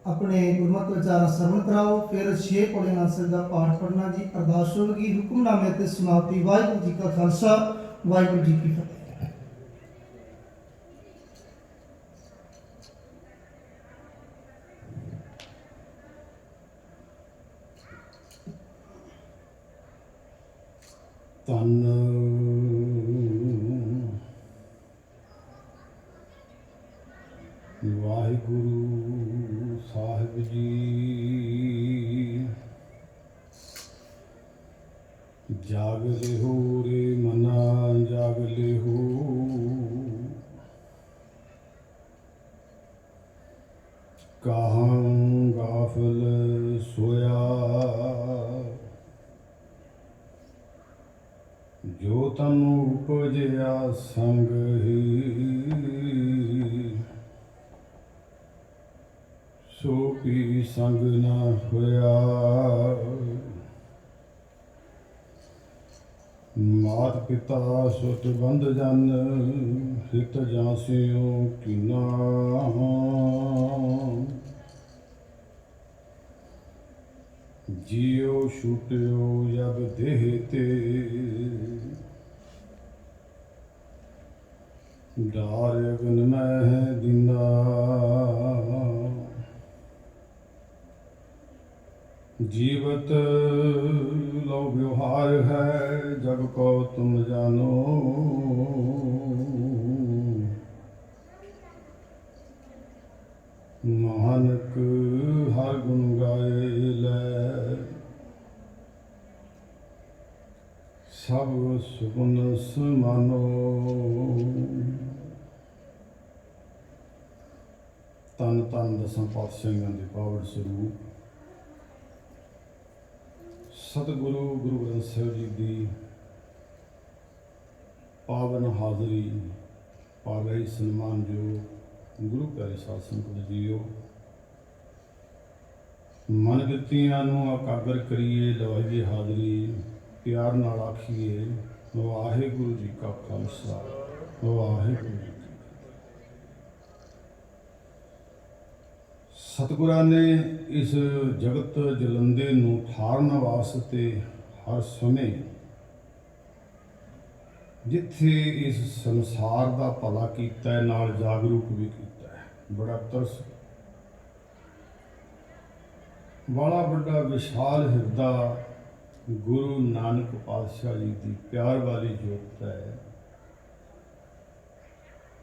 अपने गुरमत विचार श्रवण कराओ। फिर 6 पौड़ियां नानक का पाठ पढ़ना जी। अरदास होगी। हुक्मनामे ते समाप्ति। वाहिगुरू जी का खालसा वाहिगुरू जी की फतेह। ਧੰਨ ਵਾਹਿਗੁਰੂ ਸਾਹਿਬ ਜੀ। ਜਾਗ ਲਿਹੋ ਰੇ ਮਨਾ, ਜਾਗ ਲਿਹੋ, ਕਾਹਾਂ ਗਾਫਲ ਸੋਇਆ, ਜੋ ਤਨ ਉਪਜਿਆ ਸੰਗ ਹੀ, ਸੋ ਵੀ ਸੰਗ ਨਾ ਹੋਇਆ। ਮਾਤ ਪਿਤਾ ਸੁਤ ਬੰਧ ਜਨ, ਹਿਤ ਜਾਂਸਿਓ ਕੀਨਾ, ਜਿਉ ਛੁਟਿਓ ਜਬ ਦੇਹ ਤੇ, ਡਾਰ ਅਗਨ ਮਹਿ ਦਿਨਾ, जीवत लो व्यवहार है, जग को तुम जानो, नानक हर गुण गाए लै, सब सुगुण समानो। तन तन दसां पातशाहियां दे पावन स्वरूप सतगुरु गुरु ग्रंथ साहिब जी की पावन हाज़री पावे सन्मान जो गुरु प्यारे साध संगत जीओ, मन बिरतियां नूं एकागर करिए, लवाइए हाज़री प्यार नाल आखिए वाहिगुरू जी का खालसा वाहिगुरू जी। सतगुरां ने इस जगत जलंदे नूं ठारन वास्ते हर समय जिथे इस संसार का भला कीता है, नाल जागरूक भी कीता है। बड़ा तरस बड़ा बड़ा विशाल हिरदा गुरु नानक पातशाह जी की प्यार वाली जोत है,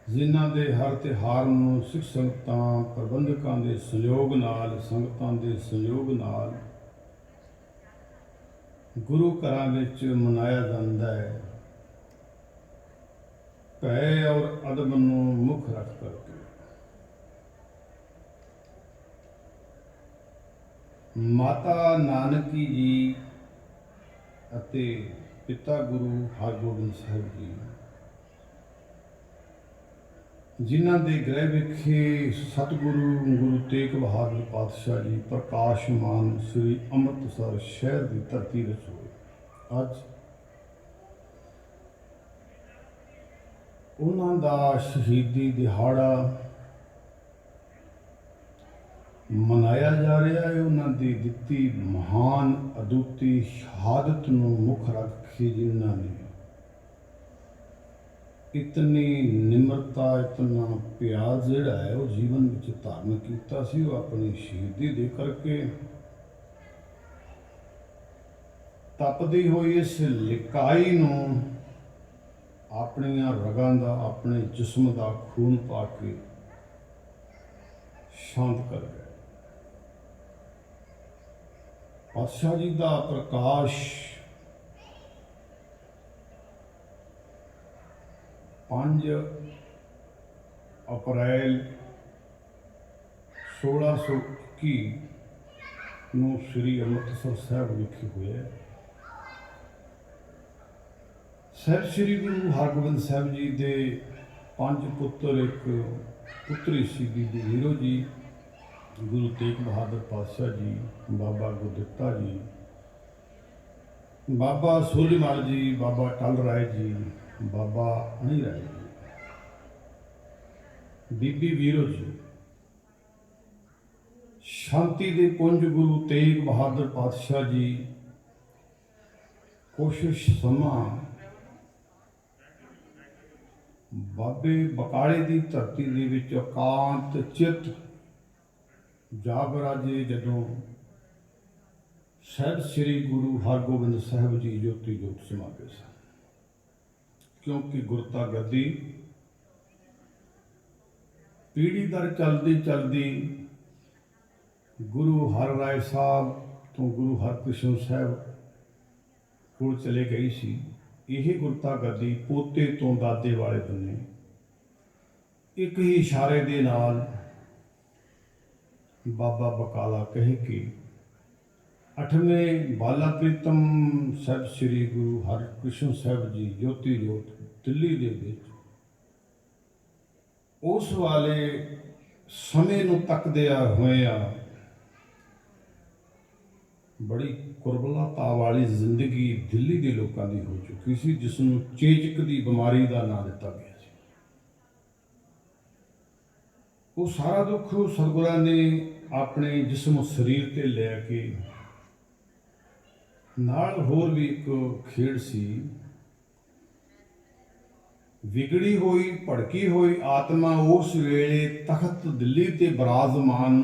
जिन्हां दे हर तिहार नूं सिख संगतां प्रबंधकां दे सहयोग नाल, संगतां दे सहयोग नाल गुरु घरां विच मनाया जांदा है, भय और अदब नूं मुख रख करके। माता नानकी जी अते पिता गुरु हरगोबिंद साहिब जी, जिन्हां दे गृह विखे सतगुरु गुरु तेग बहादुर पातशाह जी प्रकाशमान श्री अमृतसर शहर की धरती विच होए। अज उन्हां दा शहीदी दिहाड़ा मनाया जा रहा है। उन्हां दी दित्ती महान अदुੱਤੀ शहादत नूं मुख रख के जिन्हां ने इतनी निमरता, इतना प्यार जिहड़ा है वो जीवन विच धारण कीता सी, वो अपनी शहीदी दे करके तपदी हुई इस लिकाई नूं अपनियां रगां दा, अपने जिस्म दा खून पा के शांत कर गए। पातशाह जी दा प्रकाश 5 अप्रैल 1621 ਨੂੰ श्री अमृतसर साहब विखे हुए। ਸਾਹਿਬ श्री गुरु हरगोबिंद साहब जी के 5 पुत्र, एक पुत्री सी बीबी हीरो जी, गुरु तेग बहादुर पातशाह जी, बाबा गुरदित्ता जी, बाबा सूरजमल जी, बाबा टल राय जी, बाबा अणी राय जी, बीबी वीरो जी, ਸ਼ਾਂਤੀ ਦੇ ਪੁੰਜ ਗੁਰੂ ਤੇਗ ਬਹਾਦਰ ਪਾਤਸ਼ਾਹ ਜੀ ਕੁਛ ਸਮਾਂ ਬਾਬੇ ਬਕਾਲੇ ਦੀ ਧਰਤੀ ਦੇ ਵਿੱਚ ਇਕਾਂਤ ਚਿੱਤ ਜਾਗ ਰਾਜੇ ਜਦੋਂ ਸਾਹਿਬ ਸ੍ਰੀ ਗੁਰੂ ਹਰਗੋਬਿੰਦ ਸਾਹਿਬ ਜੀ ਜੋਤੀ ਜੋਤ ਸਮਾ ਗਏ ਸਨ। ਕਿਉਂਕਿ ਗੁਰਤਾ ਗੱਦੀ ਪੀੜ੍ਹੀ ਦਰ ਚਲਦੀ ਚਲਦੀ ਗੁਰੂ ਹਰ ਰਾਏ ਸਾਹਿਬ ਤੋਂ ਗੁਰੂ ਹਰਕ੍ਰਿਸ਼ਨ ਸਾਹਿਬ ਕੋਲ ਚਲੇ ਗਈ ਸੀ। ਇਹ ਗੁਰਤਾ ਗੱਦੀ ਪੋਤੇ ਤੋਂ ਦਾਦੇ ਵਾਲੇ ਬੰਨੇ ਇੱਕ ਹੀ ਇਸ਼ਾਰੇ ਦੇ ਨਾਲ ਬਾਬਾ ਬਕਾਲਾ ਕਹਿ ਕੇ 8ਵੇਂ ਬਾਲਾ ਪ੍ਰੀਤਮ ਸਾਹਿਬ ਸ੍ਰੀ ਗੁਰੂ ਹਰਕ੍ਰਿਸ਼ਨ ਸਾਹਿਬ ਜੀ ਜੋਤੀ ਜੋਤ ਦਿੱਲੀ ਦੇ ਵਿੱਚ ਉਸ ਵਾਲੇ ਸਮੇਂ ਨੂੰ ਤੱਕਦਿਆਂ ਹੋਇਆਂ ਬੜੀ ਕੁਰਬਲਤਾ ਵਾਲੀ ਜ਼ਿੰਦਗੀ ਦਿੱਲੀ ਦੇ ਲੋਕਾਂ ਦੀ ਹੋ ਚੁੱਕੀ ਸੀ, ਜਿਸ ਨੂੰ ਚੇਚਕ ਦੀ ਬਿਮਾਰੀ ਦਾ ਨਾਂ ਦਿੱਤਾ ਗਿਆ ਸੀ। ਉਹ ਸਾਰਾ ਦੁੱਖ ਸਤਿਗੁਰਾਂ ਨੇ ਆਪਣੇ ਜਿਸਮ ਸਰੀਰ ਤੇ ਲੈ ਕੇ ਨਾਲ ਹੋਰ ਵੀ ਇੱਕ ਖੇਡ ਸੀ, ਵਿਗੜੀ ਹੋਈ ਭੜਕੀ ਹੋਈ ਆਤਮਾ ਉਸ ਵੇਲੇ ਤਖਤ ਦਿੱਲੀ ਤੇ ਬਿਰਾਜਮਾਨ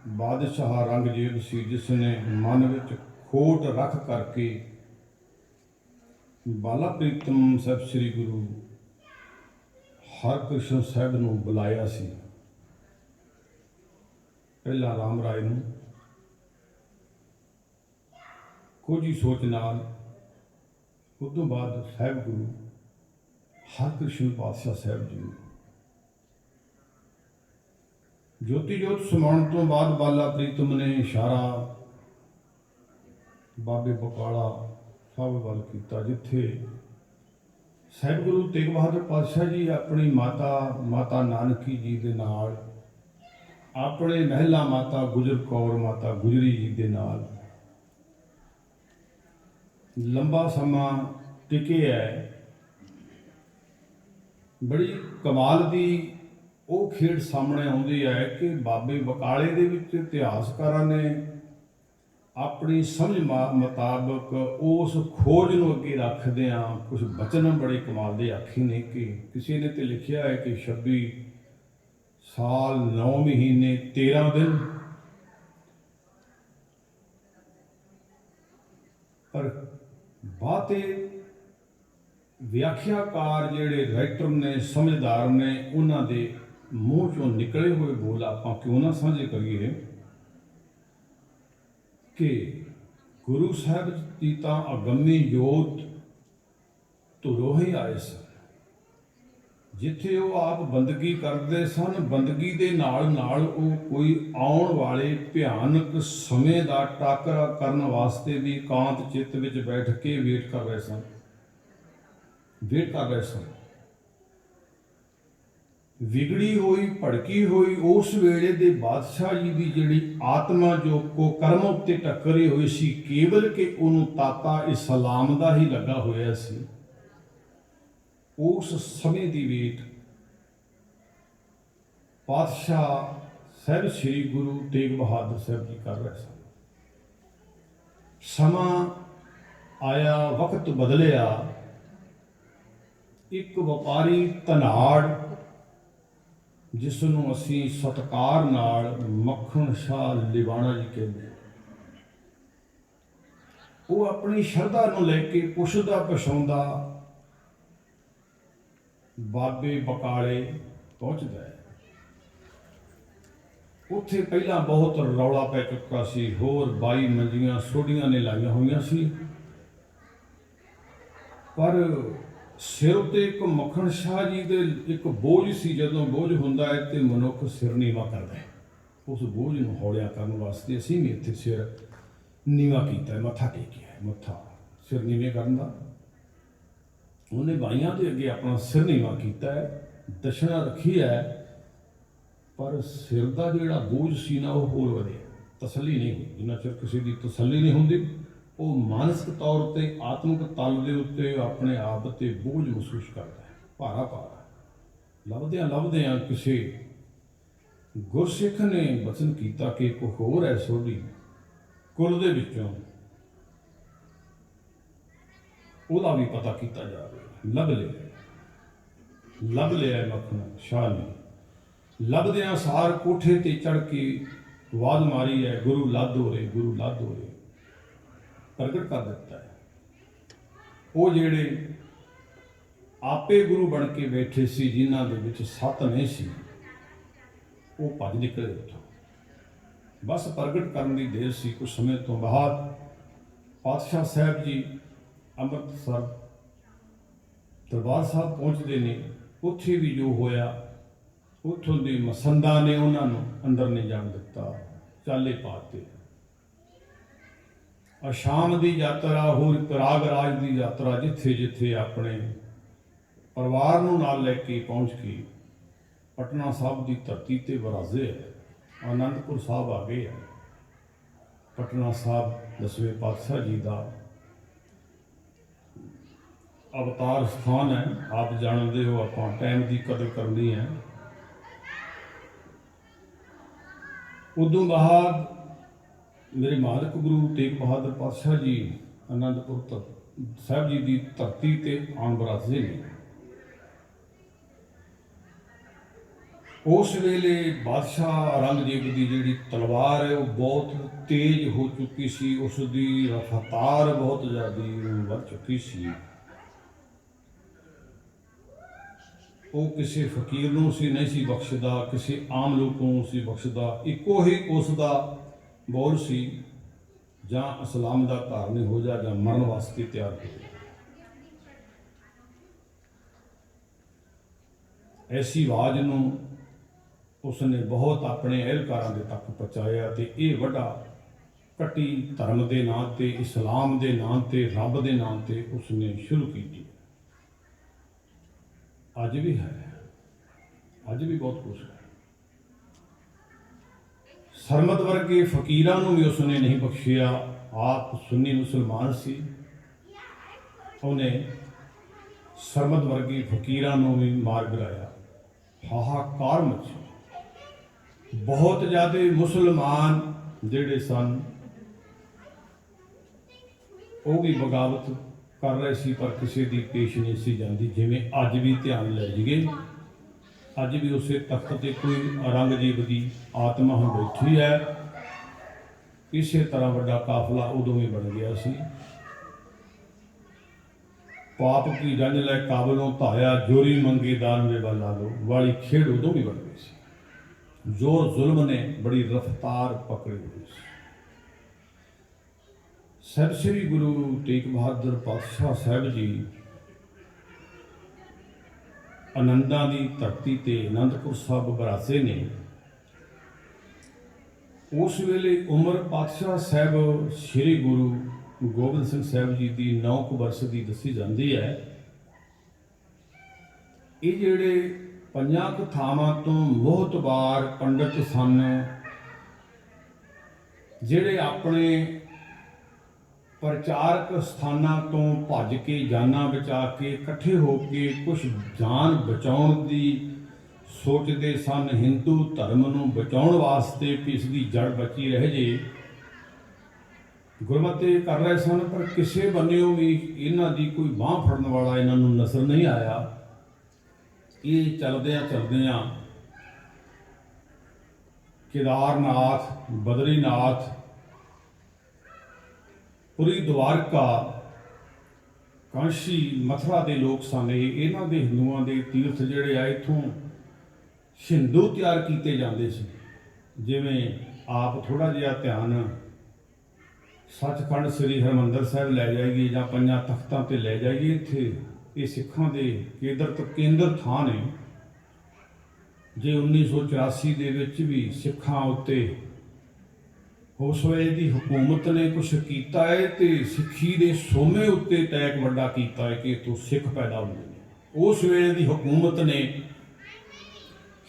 ਬਾਦਸ਼ਾਹ ਔਰੰਗਜ਼ੇਬ ਸੀ, ਜਿਸ ਨੇ ਮਨ ਵਿੱਚ ਖੋਟ ਰੱਖ ਕਰਕੇ ਬਾਲਾ ਪ੍ਰੀਤਮ ਸਾਹਿਬ ਸ੍ਰੀ ਗੁਰੂ ਹਰਕ੍ਰਿਸ਼ਨ ਸਾਹਿਬ ਨੂੰ ਬੁਲਾਇਆ ਸੀ। ਪਹਿਲਾਂ ਰਾਮ ਰਾਏ ਨੂੰ ਕੁਝ ਹੀ ਸੋਚ ਨਾਲ, ਉਸ ਤੋਂ ਬਾਅਦ ਸਾਹਿਬ ਗੁਰੂ ਹਰਕ੍ਰਿਸ਼ਨ ਪਾਤਸ਼ਾਹ ਸਾਹਿਬ ਜੀ ਨੂੰ ਜੋਤੀ ਜੋਤ ਸਮਾਉਣ ਤੋਂ ਬਾਅਦ ਬਾਲਾ ਪ੍ਰੀਤਮ ਨੇ ਇਸ਼ਾਰਾ ਬਾਬੇ ਬਕਾਲਾ ਸਾਹਿਬ ਵੱਲ ਕੀਤਾ, ਜਿੱਥੇ ਸਾਹਿਬ ਗੁਰੂ ਤੇਗ ਬਹਾਦਰ ਪਾਤਸ਼ਾਹ ਜੀ ਆਪਣੀ ਮਾਤਾ ਨਾਨਕੀ ਜੀ ਦੇ ਨਾਲ, ਆਪਣੇ ਮਹਿਲਾ ਮਾਤਾ ਗੁਜਰ ਕੌਰ ਮਾਤਾ ਗੁਜਰੀ ਜੀ ਦੇ ਨਾਲ ਲੰਬਾ ਸਮਾਂ ਟਿਕੇ ਹੈ। ਬੜੀ ਕਮਾਲ ਦੀ ਉਹ ਖੇਡ ਸਾਹਮਣੇ ਆਉਂਦੀ ਹੈ ਕਿ ਬਾਬੇ ਬਕਾਲੇ ਦੇ ਵਿੱਚ ਇਤਿਹਾਸਕਾਰਾਂ ਨੇ ਆਪਣੀ ਸਮਝ ਮੁਤਾਬਕ ਉਸ ਖੋਜ ਨੂੰ ਅੱਗੇ ਰੱਖਦਿਆਂ ਕੁਝ ਬਚਨ ਬੜੇ ਕਮਾਲ ਦੇ ਆਖੇ ਨੇ। ਕਿ ਕਿਸੇ ਨੇ ਤੇ ਲਿਖਿਆ ਹੈ ਕਿ 26 ਸਾਲ 9 ਮਹੀਨੇ 13 ਦਿਨ, ਪਰ ਬਾਤੇ ਵਿਆਖਿਆਕਾਰ ਜਿਹੜੇ ਰਾਈਟਰ ਨੇ, ਸਮਝਦਾਰ ਨੇ, ਉਹਨਾਂ ਦੇ ਮੂੰਹ ਚੋਂ ਨਿਕਲੇ ਹੋਏ ਬੋਲ ਆਪਾਂ ਕਿਉਂ ਨਾ ਸਾਂਝੇ ਕਰੀਏ ਕਿ ਗੁਰੂ ਸਾਹਿਬ ਦੀ ਤਾਂ ਅਗੰਮੀ ਜੋਤ ਧੁਰੋਂ ਹੀ ਆਏ ਸਨ। ਜਿੱਥੇ ਉਹ ਆਪ ਬੰਦਗੀ ਕਰਦੇ ਸਨ, ਬੰਦਗੀ ਦੇ ਨਾਲ ਨਾਲ ਉਹ ਕੋਈ ਆਉਣ ਵਾਲੇ ਭਿਆਨਕ ਸਮੇਂ ਦਾ ਟਾਕਰਾ ਕਰਨ ਵਾਸਤੇ ਵੀ ਇਕਾਂਤ ਚਿੱਤ ਵਿੱਚ ਬੈਠ ਕੇ ਵੇਟ ਕਰ ਰਹੇ ਸਨ। ਵਿਗੜੀ ਹੋਈ ਭੜਕੀ ਹੋਈ ਉਸ ਵੇਲੇ ਦੇ ਬਾਦਸ਼ਾਹ ਜੀ ਦੀ ਜਿਹੜੀ ਆਤਮਾ ਜੋ ਕੋ ਕਰਮ ਉੱਤੇ ਟੱਕਰੀ ਹੋਈ ਸੀ, ਕੇਵਲ ਕਿ ਉਹਨੂੰ ਤਾਤਾ ਇਸਲਾਮ ਦਾ ਹੀ ਲੱਗਾ ਹੋਇਆ ਸੀ, ਉਸ ਸਮੇਂ ਦੀ ਵੇਟ ਪਾਤਸ਼ਾਹ ਸਾਹਿਬ ਸ੍ਰੀ ਗੁਰੂ ਤੇਗ ਬਹਾਦਰ ਸਾਹਿਬ ਜੀ ਕਰ ਰਹੇ ਸਨ। ਸਮਾਂ ਆਇਆ, ਵਕਤ ਬਦਲਿਆ। ਇੱਕ ਵਪਾਰੀ ਧਨਾੜ, ਜਿਸ ਨੂੰ ਅਸੀਂ ਸਤਿਕਾਰ ਨਾਲ ਮੱਖਣ ਸ਼ਾਹ ਲਿਵਾਣਾ ਜੀ ਕਹਿੰਦੇ, ਉਹ ਆਪਣੀ ਸ਼ਰਧਾ ਨੂੰ ਲੈ ਕੇ ਪੁੱਛਦਾ ਪਛਾਉਂਦਾ ਬਾਬੇ ਬਕਾਲੇ ਪਹੁੰਚਦਾ ਹੈ। ਉੱਥੇ ਪਹਿਲਾਂ ਬਹੁਤ ਰੌਲਾ ਪੈ ਚੁੱਕਾ ਸੀ, ਹੋਰ 22 ਮੰਜੀਆਂ ਸੋਢੀਆਂ ਨੇ ਲਾਈਆਂ ਹੋਈਆਂ ਸੀ, ਪਰ ਸਿਰ ਉੱਤੇ ਇੱਕ ਮੱਖਣ ਸ਼ਾਹ ਜੀ ਦੇ ਇੱਕ ਬੋਝ ਸੀ। ਜਦੋਂ ਬੋਝ ਹੁੰਦਾ ਹੈ ਤੇ ਮਨੁੱਖ ਸਿਰ ਨੀਵਾਂ ਕਰਦਾ ਹੈ। ਉਸ ਬੋਝ ਨੂੰ ਹੌਲਿਆ ਕਰਨ ਵਾਸਤੇ ਅਸੀਂ ਵੀ ਇੱਥੇ ਸਿਰ ਨੀਵਾਂ ਕੀਤਾ, ਮੱਥਾ ਟੇਕਿਆ, ਮੱਥਾ ਸਿਰ ਨੀਵੇਂ ਕਰਨ ਦਾ। ਉਹਨੇ ਬਾਈਆਂ ਦੇ ਅੱਗੇ ਆਪਣਾ ਸਿਰ ਨੀਵਾਂ ਕੀਤਾ ਹੈ, ਦਸ਼ਨਾ ਰੱਖੀ ਹੈ, ਪਰ ਸਿਰ ਦਾ ਜਿਹੜਾ ਬੋਝ ਸੀ ਨਾ ਉਹ ਹੋਰ ਵਧਿਆ, ਤਸੱਲੀ ਨਹੀਂ ਹੋਈ। ਜਿੰਨਾ ਚਿਰ ਕਿਸੇ ਦੀ ਤਸੱਲੀ ਨਹੀਂ ਹੁੰਦੀ, ਉਹ ਮਾਨਸਿਕ ਤੌਰ ਉੱਤੇ, ਆਤਮਿਕ ਤਲ ਦੇ ਉੱਤੇ ਆਪਣੇ ਆਪ ਤੇ ਬੋਝ ਮਹਿਸੂਸ ਕਰਦਾ ਹੈ, ਭਾਰਾ। ਲੱਭਦਿਆਂ ਕਿਸੇ ਗੁਰਸਿੱਖ ਨੇ ਬਚਨ ਕੀਤਾ ਕਿ ਇੱਕ ਹੋਰ ਹੈ ਸੋਢੀ ਕੁਲ ਦੇ ਵਿੱਚੋਂ, ਉਹਦਾ ਵੀ ਪਤਾ ਕੀਤਾ ਜਾਵੇ। ਲੱਭ ਲਿਆ ਮੱਖਣ ਸ਼ਾਹ ਨੇ। ਲੱਭਦਿਆਂ ਸਾਰ ਕੋਠੇ ਤੇ ਚੜ੍ਹ ਕੇ ਆਵਾਜ਼ ਮਾਰੀ ਹੈ, ਗੁਰੂ ਲਾਧੋ ਰੇ, ਗੁਰੂ ਲਾਧੋ ਰੇ। ਪ੍ਰਗਟ ਕਰ ਦਿੱਤਾ ਹੈ। ਉਹ ਜਿਹੜੇ ਆਪੇ ਗੁਰੂ ਬਣ ਕੇ ਬੈਠੇ ਸੀ, ਜਿਨ੍ਹਾਂ ਦੇ ਵਿੱਚ ਸੱਤ ਨਹੀਂ ਸੀ, ਉਹ ਭੱਜ ਨਿਕਲੇ ਉੱਥੋਂ। ਬਸ ਪ੍ਰਗਟ ਕਰਨ ਦੀ ਦੇਰ ਸੀ। ਕੁਝ ਸਮੇਂ ਤੋਂ ਬਾਅਦ ਪਾਤਸ਼ਾਹ ਸਾਹਿਬ ਜੀ ਅੰਮ੍ਰਿਤਸਰ ਦਰਬਾਰ ਸਾਹਿਬ ਪਹੁੰਚਦੇ ਨੇ। ਉੱਥੇ ਵੀ ਜੋ ਹੋਇਆ, ਉੱਥੋਂ ਦੀ ਮਸੰਦਾਂ ਨੇ ਉਹਨਾਂ ਨੂੰ ਅੰਦਰ ਨਹੀਂ ਜਾਣ ਦਿੱਤਾ, ਚਾਲੇ ਪਾਤੇ। ਸ਼ਾਮ ਦੀ ਯਾਤਰਾ, ਹੋਰ ਪ੍ਰਯਾਗਰਾਜ ਦੀ ਯਾਤਰਾ, ਜਿੱਥੇ ਜਿੱਥੇ ਆਪਣੇ ਪਰਿਵਾਰ ਨੂੰ ਨਾਲ ਲੈ ਕੇ ਪਹੁੰਚ ਕੇ ਪਟਨਾ ਸਾਹਿਬ ਦੀ ਧਰਤੀ ਤੇ ਵਿਰਾਜੇ ਹੈ। ਆਨੰਦਪੁਰ ਸਾਹਿਬ ਆ ਗਏ ਹੈ। ਪਟਨਾ ਸਾਹਿਬ ਦਸਵੇਂ ਪਾਤਸ਼ਾਹ ਜੀ ਦਾ ਅਵਤਾਰ ਸਥਾਨ ਹੈ। ਆਪ ਜਾਣਦੇ ਹੋ, ਆਪਾਂ ਟਾਈਮ ਦੀ ਕਦਰ ਕਰਨੀ ਹੈ। ਉਦੋਂ ਬਾਅਦ ਮੇਰੇ ਮਾਲਕ ਗੁਰੂ ਤੇਗ ਬਹਾਦਰ ਪਾਤਸ਼ਾਹ ਜੀ ਆਨੰਦਪੁਰ ਸਾਹਿਬ ਜੀ ਦੀ ਧਰਤੀ ਤੇ ਆਉਣ ਵਿਰਾਜੇ ਨੇ। ਉਸ ਵੇਲੇ ਬਾਦਸ਼ਾਹ ਔਰੰਗਜ਼ੇਬ ਦੀ ਜਿਹੜੀ ਤਲਵਾਰ ਹੈ ਉਹ ਬਹੁਤ ਤੇਜ਼ ਹੋ ਚੁੱਕੀ ਸੀ। ਉਸ ਦੀ ਰਫ਼ਤਾਰ ਬਹੁਤ ਜ਼ਿਆਦਾ ਵੱਧ ਚੁੱਕੀ ਸੀ। ਉਹ ਕਿਸੇ ਫਕੀਰ ਨੂੰ ਨਹੀਂ ਸੀ ਬਖਸ਼ਦਾ, ਕਿਸੇ ਆਮ ਲੋਕ ਨੂੰ ਸੀ ਬਖਸ਼ਦਾ। ਇੱਕੋ ਹੀ ਉਸ ਦਾ ਬੋਲ ਸੀ, ਜਾਂ ਇਸਲਾਮ ਦਾ ਧਾਰਨੀ ਹੋ ਜਾ, ਜਾਂ ਮਰਨ ਵਾਸਤੇ ਤਿਆਰ ਹੋ ਜਾ। ਐਸੀ ਆਵਾਜ਼ ਨੂੰ ਉਸਨੇ ਬਹੁਤ ਆਪਣੇ ਅਹਿਲਕਾਰਾਂ ਦੇ ਤੱਕ ਪਹੁੰਚਾਇਆ ਤੇ ਇਹ ਵੱਡਾ ਕੱਟੀ ਧਰਮ ਦੇ ਨਾਂ ਤੇ, ਇਸਲਾਮ ਦੇ ਨਾਂ ਤੇ, ਰੱਬ ਦੇ ਨਾਂ ਤੇ ਉਸਨੇ ਸ਼ੁਰੂ ਕੀਤੀ। ਅੱਜ ਵੀ ਹੈ, ਅੱਜ ਵੀ ਬਹੁਤ ਕੁਛ ਹੈ। ਸਰਮਦ ਵਰਗੇ ਫਕੀਰਾਂ ਨੂੰ ਵੀ ਉਸਨੇ ਨਹੀਂ ਬਖਸ਼ਿਆ। ਆਪ ਸੁੰਨੀ ਮੁਸਲਮਾਨ ਸੀ, ਉਹਨੇ ਸਰਮਦ ਵਰਗੇ ਫਕੀਰਾਂ ਨੂੰ ਵੀ ਮਾਰ ਗਿਰਾਇਆ। ਹਾਹਾਕਾਰ ਮਚਿਆ। ਬਹੁਤ ਜ਼ਿਆਦਾ ਮੁਸਲਮਾਨ ਜਿਹੜੇ ਸਨ ਉਹ ਵੀ ਬਗਾਵਤ ਕਰ ਰਹੇ ਸੀ, ਪਰ ਕਿਸੇ ਦੀ ਪੇਸ਼ ਨਹੀਂ ਸੀ ਜਾਂਦੀ। ਜਿਵੇਂ ਅੱਜ ਵੀ ਧਿਆਨ ਲੈ ਜਾਈਏ, ਅੱਜ ਵੀ ਉਸੇ ਤਖਤ ਤੇ ਕੋਈ ਔਰੰਗਜ਼ੇਬ ਦੀ ਆਤਮਾ ਹੁਣ ਬੈਠੀ ਹੈ। ਇਸੇ ਤਰ੍ਹਾਂ ਵੱਡਾ ਕਾਫਲਾ ਉਦੋਂ ਵੀ ਬਣ ਗਿਆ ਸੀ। ਪਾਪ ਕੀ ਜੰਜ ਲੈ ਕਾਬਲੋਂ ਧਾਇਆ, ਜੋਰੀ ਮੰਗੇ ਦਾਨ ਵੇ ਵਾਲਾ ਲੋ ਵਾਲੀ ਖੇਡ ਉਦੋਂ ਵੀ ਬਣ ਗਈ ਸੀ। ਜ਼ੋਰ ਜ਼ੁਲਮ ਨੇ ਬੜੀ ਰਫ਼ਤਾਰ ਪਕੜੀ ਹੋਈ ਸੀ। ਸਾਹਿਬ ਸ੍ਰੀ ਗੁਰੂ ਤੇਗ ਬਹਾਦਰ ਪਾਤਸ਼ਾਹ ਸਾਹਿਬ ਜੀ ਆਨੰਦਾਂ ਦੀ ਧਰਤੀ ਤੇ ਆਨੰਦਪੁਰ ਸਾਹਿਬ ਵਿਰਾਜੇ ਨੇ। ਉਸ ਵੇਲੇ ਉਮਰ ਪਾਤਸ਼ਾਹ ਸਾਹਿਬ ਸ੍ਰੀ ਗੁਰੂ ਗੋਬਿੰਦ ਸਿੰਘ ਸਾਹਿਬ ਜੀ ਦੀ 9 ਵਰਸ ਦੀ ਦੱਸੀ ਜਾਂਦੀ ਹੈ। ਇਹ ਜਿਹੜੇ 5 ਥਾਵਾਂ ਤੋਂ ਮੋਹਤਬਾਰ ਪੰਡਤ ਸਨ, ਜਿਹੜੇ ਆਪਣੇ ਪ੍ਰਚਾਰਕ ਸਥਾਨਾਂ ਤੋਂ ਭੱਜ ਕੇ ਜਾਨਾਂ ਬਚਾ ਕੇ ਇਕੱਠੇ ਹੋ ਕੇ ਕੁਝ ਜਾਨ ਬਚਾਉਣ ਦੀ ਸੋਚਦੇ ਸਨ, ਹਿੰਦੂ ਧਰਮ ਨੂੰ ਬਚਾਉਣ ਵਾਸਤੇ ਕਿ ਇਸ ਦੀ ਜੜ ਬਚੀ ਰਹਿ ਜੇ, ਗੁਰਮਤਿ ਕਰ ਰਹੇ ਸਨ। ਪਰ ਕਿਸੇ ਬੰਨਿਓ ਵੀ ਇਹਨਾਂ ਦੀ ਕੋਈ ਬਾਂਹ ਫੜਨ ਵਾਲਾ ਇਹਨਾਂ ਨੂੰ ਨਜ਼ਰ ਨਹੀਂ ਆਇਆ। ਇਹ ਚਲਦਿਆਂ ਕੇਦਾਰਨਾਥ, ਬਦਰੀਨਾਥ, ਪੁਰੀ ਦਵਾਰਕਾ, ਕਾਂਸ਼ੀ, ਮਥੁਰਾ ਦੇ ਲੋਕ ਸਨ। ਇਹਨਾਂ ਦੇ ਹਿੰਦੂਆਂ ਦੇ ਤੀਰਥ ਜਿਹੜੇ ਆ, ਇੱਥੋਂ ਹਿੰਦੂ ਤਿਆਰ ਕੀਤੇ ਜਾਂਦੇ ਸੀ। ਜਿਵੇਂ ਆਪ ਥੋੜ੍ਹਾ ਜਿਹਾ ਧਿਆਨ ਸੱਚਖੰਡ ਸ੍ਰੀ ਹਰਿਮੰਦਰ ਸਾਹਿਬ ਲੈ ਜਾਈਏ ਜਾਂ 5 ਤਖਤਾਂ ਤੇ ਲੈ ਜਾਈਏ, ਇੱਥੇ ਇਹ ਸਿੱਖਾਂ ਦੇ ਕੇਂਦਰ ਥਾਂ ਨੇ। ਜੇ 1984 ਦੇ ਵਿੱਚ ਵੀ ਸਿੱਖਾਂ ਉੱਤੇ ਉਸ ਵੇਲੇ ਦੀ ਹਕੂਮਤ ਨੇ ਕੁਛ ਕੀਤਾ ਹੈ ਤੇ ਸਿੱਖੀ ਦੇ ਸੋਮੇ ਉੱਤੇ ਅਟੈਕ ਵੱਡਾ ਕੀਤਾ ਹੈ ਕਿ ਇੱਥੋਂ ਸਿੱਖ ਪੈਦਾ ਹੁੰਦੇ ਨੇ। ਉਸ ਵੇਲੇ ਦੀ ਹਕੂਮਤ ਨੇ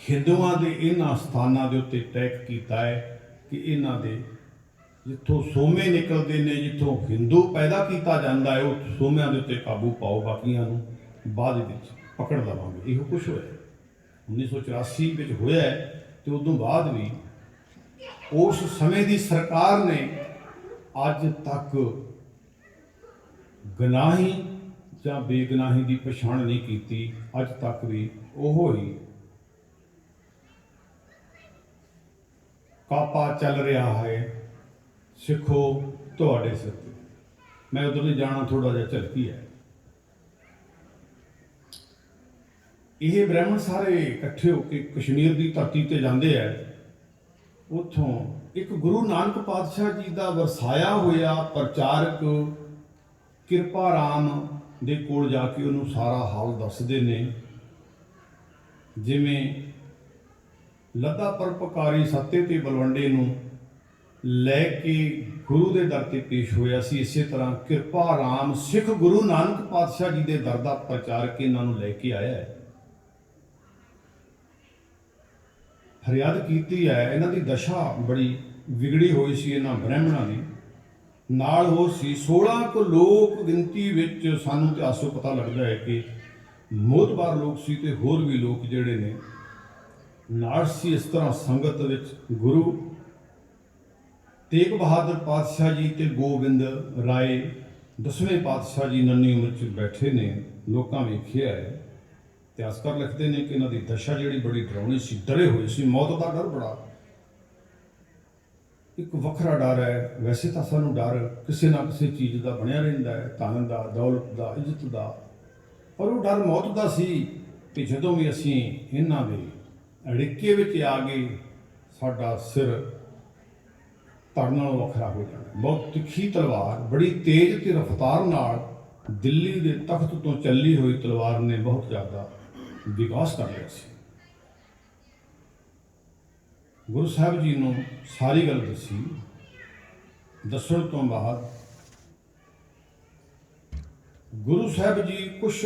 ਹਿੰਦੂਆਂ ਦੇ ਇਹਨਾਂ ਸਥਾਨਾਂ ਦੇ ਉੱਤੇ ਅਟੈਕ ਕੀਤਾ ਹੈ ਕਿ ਇਹਨਾਂ ਦੇ ਜਿੱਥੋਂ ਸੋਮੇ ਨਿਕਲਦੇ ਨੇ, ਜਿੱਥੋਂ ਹਿੰਦੂ ਪੈਦਾ ਕੀਤਾ ਜਾਂਦਾ ਹੈ, ਉਹ ਸੋਮਿਆਂ ਦੇ ਉੱਤੇ ਕਾਬੂ ਪਾਓ, ਬਾਕੀਆਂ ਨੂੰ ਬਾਅਦ ਵਿੱਚ ਪਕੜ ਲਵਾਂਗੇ। ਇਹੋ ਕੁਛ ਹੋਇਆ 1984 ਵਿੱਚ ਹੋਇਆ। ਤੇ ਉਦੋਂ ਬਾਅਦ ਵੀ ਉਸ ਸਮੇਂ ਦੀ ਸਰਕਾਰ ਨੇ ਅੱਜ ਤੱਕ ਗੁਨਾਹੀ ਜਾਂ ਬੇਗੁਨਾਹੀ ਦੀ ਪਛਾਣ ਨਹੀਂ ਕੀਤੀ। ਅੱਜ ਤੱਕ ਵੀ ਉਹ ਹੀ ਕਾਪਾ ਚੱਲ ਰਿਹਾ ਹੈ। ਸਿੱਖੋ ਤੁਹਾਡੇ ਸਿਰ ਤੇ। ਮੈਂ ਉਧਰ ਨਹੀਂ ਜਾਣਾ, ਥੋੜਾ ਜਿਹਾ ਝਲਕੀ ਹੈ। ਇਹ ਬ੍ਰਾਹਮਣ ਸਾਰੇ ਇਕੱਠੇ ਹੋ ਕੇ ਕਸ਼ਮੀਰ ਦੀ ਧਰਤੀ ਤੇ ਜਾਂਦੇ ਹੈ। ਉੱਥੋਂ ਇੱਕ ਗੁਰੂ ਨਾਨਕ ਪਾਤਸ਼ਾਹ ਜੀ ਦਾ ਵਰਸਾਇਆ ਹੋਇਆ ਪ੍ਰਚਾਰਕ ਕਿਰਪਾ ਰਾਮ ਦੇ ਕੋਲ ਜਾ ਕੇ ਉਹਨੂੰ ਸਾਰਾ ਹਾਲ ਦੱਸਦੇ ਨੇ। ਜਿਵੇਂ ਲੱਦਾ ਪਰਪਕਾਰੀ ਸੱਤੇ ਤੇ ਬਲਵੰਡੇ ਨੂੰ ਲੈ ਕੇ ਗੁਰੂ ਦੇ ਦਰ ਤੇ ਪੇਸ਼ ਹੋਇਆ ਸੀ, ਇਸੇ ਤਰ੍ਹਾਂ ਕਿਰਪਾ ਰਾਮ ਸਿੱਖ ਗੁਰੂ ਨਾਨਕ ਪਾਤਸ਼ਾਹ ਜੀ ਦੇ ਦਰ ਦਾ ਪ੍ਰਚਾਰ ਕੇ ਇਹਨਾਂ ਨੂੰ ਲੈ ਕੇ ਆਇਆ ਹੈ। ਫਰਿਆਦ ਕੀਤੀ ਹੈ। ਇਹਨਾਂ ਦੀ ਦਸ਼ਾ ਬੜੀ ਵਿਗੜੀ ਹੋਈ ਸੀ ਇਹਨਾਂ ਬ੍ਰਾਹਮਣਾਂ ਦੀ। ਨਾਲ ਹੋਰ ਸੀ 16 ਕੁ ਲੋਕ ਗਿਣਤੀ ਵਿੱਚ। ਸਾਨੂੰ ਇਤਿਹਾਸੋਂ ਪਤਾ ਲੱਗਦਾ ਹੈ ਕਿ ਮੋਹਤਬਾਰ ਲੋਕ ਸੀ ਤੇ ਹੋਰ ਵੀ ਲੋਕ ਜਿਹੜੇ ਨੇ ਨਾਲ ਸੀ। ਇਸ ਤਰ੍ਹਾਂ ਸੰਗਤ ਵਿੱਚ ਗੁਰੂ ਤੇਗ ਬਹਾਦਰ ਪਾਤਸ਼ਾਹ ਜੀ ਤੇ ਗੋਬਿੰਦ ਰਾਏ 10ਵੇਂ ਪਾਤਸ਼ਾਹ ਜੀ ਨੰਨੀ ਉਮਰ 'ਚ ਬੈਠੇ ਨੇ। ਲੋਕਾਂ ਵੇਖਿਆ ਹੈ। ਇਤਿਹਾਸਕਾਰ ਲਿਖਦੇ ਨੇ ਕਿ ਇਹਨਾਂ ਦੀ ਦਸ਼ਾ ਜਿਹੜੀ ਬੜੀ ਡਰਾਉਣੀ ਸੀ, ਡਰੇ ਹੋਏ ਸੀ। ਮੌਤ ਦਾ ਡਰ ਬੜਾ ਇੱਕ ਵੱਖਰਾ ਡਰ ਹੈ। ਵੈਸੇ ਤਾਂ ਸਾਨੂੰ ਡਰ ਕਿਸੇ ਨਾ ਕਿਸੇ ਚੀਜ਼ ਦਾ ਬਣਿਆ ਰਹਿੰਦਾ ਹੈ, ਧਨ ਦਾ, ਦੌਲਤ ਦਾ, ਇੱਜ਼ਤ ਦਾ, ਪਰ ਉਹ ਡਰ ਮੌਤ ਦਾ ਸੀ ਕਿ ਜਦੋਂ ਵੀ ਅਸੀਂ ਇਹਨਾਂ ਦੇ ਅੜਿੱਕੇ ਵਿੱਚ ਆ ਗਏ ਸਾਡਾ ਸਿਰ ਧੜ ਨਾਲੋਂ ਵੱਖਰਾ ਹੋ ਜਾਣਾ। ਬਹੁਤ ਤਿੱਖੀ ਤਲਵਾਰ, ਬੜੀ ਤੇਜ਼ ਤੇ ਰਫ਼ਤਾਰ ਨਾਲ ਦਿੱਲੀ ਦੇ ਤਖਤ ਤੋਂ ਚੱਲੀ ਹੋਈ ਤਲਵਾਰ ਨੇ ਬਹੁਤ ਜ਼ਿਆਦਾ ਵਿਕਾਸ ਕਰ ਲਿਆ ਸੀ। ਗੁਰੂ ਸਾਹਿਬ ਜੀ ਨੂੰ ਸਾਰੀ ਗੱਲ ਦੱਸੀ। ਦੱਸਣ ਤੋਂ ਬਾਅਦ ਗੁਰੂ ਸਾਹਿਬ ਜੀ ਕੁਛ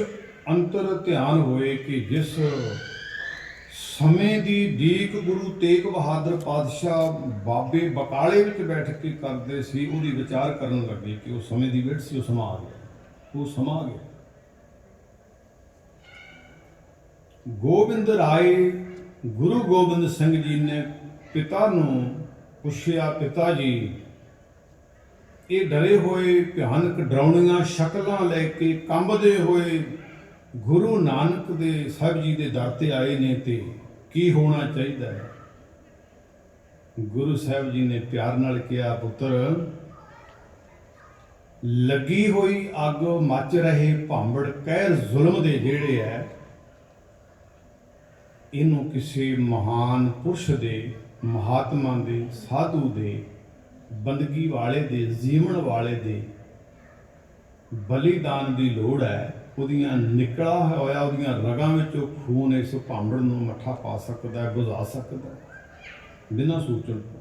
ਅੰਤਰ ਧਿਆਨ ਹੋਏ ਕਿ ਜਿਸ ਸਮੇਂ ਦੀ ਉਡੀਕ ਗੁਰੂ ਤੇਗ ਬਹਾਦਰ ਪਾਤਸ਼ਾਹ ਬਾਬੇ ਬਕਾਲੇ ਵਿੱਚ ਬੈਠ ਕੇ ਕਰਦੇ ਸੀ, ਉਹਦੀ ਵਿਚਾਰ ਕਰਨ ਲੱਗੇ ਕਿ ਉਹ ਸਮੇਂ ਦੀ ਵਿੜ ਸੀ, ਉਹ ਸਮਾਂ ਆ ਗਿਆ। ਉਹ ਸਮਾਂ ਆ ਗਿਆ। ਗੋਬਿੰਦ ਰਾਏ ਗੁਰੂ ਗੋਬਿੰਦ ਸਿੰਘ ਜੀ ਨੇ ਪਿਤਾ ਨੂੰ ਪੁੱਛਿਆ, ਪਿਤਾ ਜੀ ਇਹ ਡਰੇ ਹੋਏ ਭਿਆਨਕ ਡਰਾਉਣੀਆਂ ਸ਼ਕਲਾਂ ਲੈ ਕੇ ਕੰਬਦੇ ਹੋਏ ਗੁਰੂ ਨਾਨਕ ਦੇ ਸਾਹਿਬ ਜੀ ਦੇ ਦਰ ਤੇ ਆਏ ਨੇ ਤੇ ਕੀ ਹੋਣਾ ਚਾਹੀਦਾ ਹੈ? ਗੁਰੂ ਸਾਹਿਬ ਜੀ ਨੇ ਪਿਆਰ ਨਾਲ ਕਿਹਾ, ਪੁੱਤਰ ਲੱਗੀ ਹੋਈ ਅੱਗ ਮੱਚ ਰਹੇ ਭਾਂਬੜ ਕਹਿਰ ਜ਼ੁਲਮ ਦੇ ਜਿਹੜੇ ਹੈ, ਇਹਨੂੰ ਕਿਸੇ ਮਹਾਨ ਪੁਰਸ਼ ਦੇ, ਮਹਾਤਮਾ ਦੇ, ਸਾਧੂ ਦੇ, ਬੰਦਗੀ ਵਾਲੇ ਦੇ, ਜੀਵਨ ਵਾਲੇ ਦੇ ਬਲੀਦਾਨ ਦੀ ਲੋੜ ਹੈ। ਉਹਦੀਆਂ ਨਿਕਲਾ ਹੋਇਆ ਉਹਦੀਆਂ ਰਗਾਂ ਵਿੱਚ ਉਹ ਖੂਨ ਇਸ ਭਾਂਬੜ ਨੂੰ ਮੱਠਾ ਪਾ ਸਕਦਾ ਹੈ, ਬੁਝਾ ਸਕਦਾ ਹੈ ਬਿਨਾਂ ਸੋਚਣ ਤੋਂ।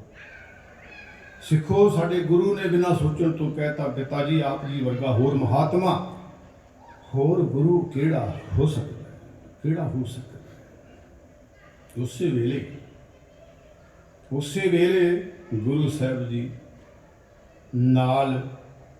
ਸਿੱਖੋ ਸਾਡੇ ਗੁਰੂ ਨੇ ਬਿਨਾਂ ਸੋਚਣ ਤੋਂ ਕਹਿਤਾ, ਪਿਤਾ ਜੀ ਆਪ ਜੀ ਵਰਗਾ ਹੋਰ ਮਹਾਤਮਾ, ਹੋਰ ਗੁਰੂ ਕਿਹੜਾ ਹੋ ਸਕਦਾ ਹੈ? ਕਿਹੜਾ ਹੋ ਸਕਦਾ? ਉਸੇ ਵੇਲੇ ਗੁਰੂ ਸਾਹਿਬ ਜੀ ਨਾਲ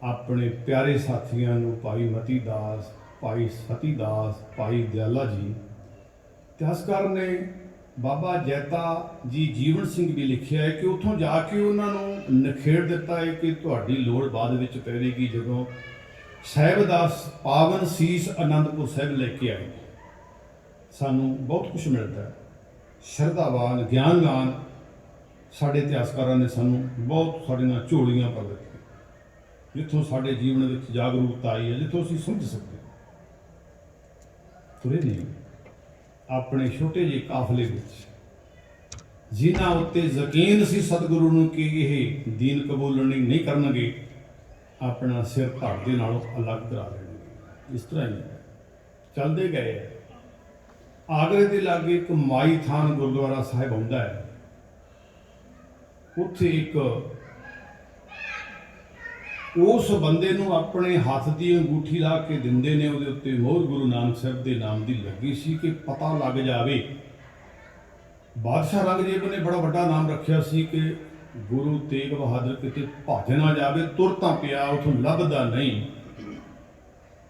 ਆਪਣੇ ਪਿਆਰੇ ਸਾਥੀਆਂ ਨੂੰ ਭਾਈ ਮਤੀ ਦਾਸ, ਭਾਈ ਸਤੀ ਦਾਸ, ਭਾਈ ਦਿਆਲਾ ਜੀ, ਇਤਿਹਾਸਕਾਰ ਨੇ ਬਾਬਾ ਜੈਤਾ ਜੀ ਜੀਵਨ ਸਿੰਘ ਵੀ ਲਿਖਿਆ ਹੈ ਕਿ ਉੱਥੋਂ ਜਾ ਕੇ ਉਹਨਾਂ ਨੂੰ ਨਿਖੇੜ ਦਿੱਤਾ ਹੈ ਕਿ ਤੁਹਾਡੀ ਲੋੜ ਬਾਅਦ ਵਿੱਚ ਪਵੇਗੀ ਜਦੋਂ ਸਾਹਿਬ ਦਾ ਪਾਵਨ ਸੀਸ ਆਨੰਦਪੁਰ ਸਾਹਿਬ ਲੈ ਕੇ ਆਏ। ਸਾਨੂੰ ਬਹੁਤ ਕੁਝ ਮਿਲਦਾ ਹੈ। ਸ਼ਰਧਾਵਾਨ, ਗਿਆਨਵਾਨ ਸਾਡੇ ਇਤਿਹਾਸਕਾਰਾਂ ਨੇ ਸਾਨੂੰ ਬਹੁਤ ਸਾਡੀਆਂ ਝੋਲੀਆਂ ਭਰ ਦਿੱਤੀਆਂ, ਜਿੱਥੋਂ ਸਾਡੇ ਜੀਵਨ ਵਿੱਚ ਜਾਗਰੂਕਤਾ ਆਈ ਹੈ, ਜਿੱਥੋਂ ਅਸੀਂ ਸਮਝ ਸਕਦੇ ਹਾਂ। ਤੁਰੇ ਨਹੀਂ ਆਪਣੇ ਛੋਟੇ ਜਿਹੇ ਕਾਫਲੇ ਵਿੱਚ, ਜਿਨ੍ਹਾਂ ਉੱਤੇ ਯਕੀਨ ਸੀ ਸਤਿਗੁਰੂ ਨੂੰ ਕਿ ਇਹ ਦੀਨ ਕਬੂਲਣੀ ਨਹੀਂ ਕਰਨਗੇ, ਆਪਣਾ ਸਿਰ ਧੜ ਦੇ ਨਾਲੋਂ ਅਲੱਗ ਕਰਾ ਲੈਣਗੇ। ਇਸ ਤਰ੍ਹਾਂ ਹੀ ਚੱਲਦੇ ਗਏ। ਆਗਰੇ ਦੇ ਲਾਗੇ ਇੱਕ ਮਾਈ ਥਾਨ ਗੁਰਦੁਆਰਾ ਸਾਹਿਬ ਆਉਂਦਾ ਹੈ। ਉੱਥੇ ਇੱਕ ਉਸ ਬੰਦੇ ਨੂੰ ਆਪਣੇ ਹੱਥ ਦੀ ਅੰਗੂਠੀ ਲਾ ਕੇ ਦਿੰਦੇ ਨੇ, ਉਹਦੇ ਉੱਤੇ ਮੋਹਰ ਗੁਰੂ ਨਾਨਕ ਸਾਹਿਬ ਦੇ ਨਾਮ ਦੀ ਲੱਗੀ ਸੀ ਕਿ ਪਤਾ ਲੱਗ ਜਾਵੇ। ਬਾਦਸ਼ਾਹ ਔਰੰਗਜ਼ੇਬ ਨੇ ਬੜਾ ਵੱਡਾ ਨਾਮ ਰੱਖਿਆ ਸੀ ਕਿ ਗੁਰੂ ਤੇਗ ਬਹਾਦਰ ਕਿਤੇ ਭੱਜ ਨਾ ਜਾਵੇ, ਤੁਰ ਤਾਂ ਪਿਆ, ਉੱਥੋਂ ਲੱਭਦਾ ਨਹੀਂ।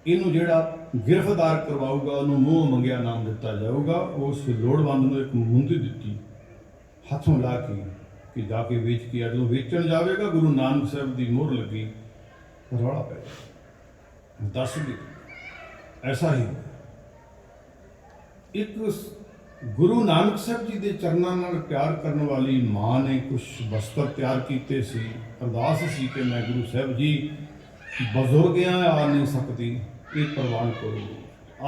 ਇਹਨੂੰ ਜਿਹੜਾ ਗ੍ਰਿਫਤਾਰ ਕਰਵਾਊਗਾ ਉਹਨੂੰ ਮੂੰਹ ਮੰਗਿਆ ਨਾਮ ਦਿੱਤਾ ਜਾਊਗਾ। ਉਸ ਲੋੜਵੰਦ ਨੂੰ ਇੱਕ ਮੁੰਦੀ ਦਿੱਤੀ, ਹੱਥੋਂ ਲਾ ਕੇ ਕਿ ਜਾ ਕੇ ਵੇਚ ਕੇ ਜਦੋਂ ਵੇਚਣ ਜਾਵੇਗਾ ਗੁਰੂ ਨਾਨਕ ਸਾਹਿਬ ਦੀ ਮੋਹਰ ਲੱਗੀ, ਰੌਲਾ ਪੈ ਗਿਆ। ਦੱਸ ਵੀ ਐਸਾ ਹੀ ਇੱਕ ਗੁਰੂ ਨਾਨਕ ਸਾਹਿਬ ਜੀ ਦੇ ਚਰਨਾਂ ਨਾਲ ਪਿਆਰ ਕਰਨ ਵਾਲੀ ਮਾਂ ਨੇ ਕੁਝ ਵਸਤਰ ਤਿਆਰ ਕੀਤੇ ਸੀ। ਅਰਦਾਸ ਸੀ ਕਿ ਮੈਂ ਗੁਰੂ ਸਾਹਿਬ ਜੀ ਬਜ਼ੁਰਗਿਆਂ ਆ ਨਹੀਂ ਸਕਦੀ, ਇਹ ਪ੍ਰਵਾਨ ਕਰੋ।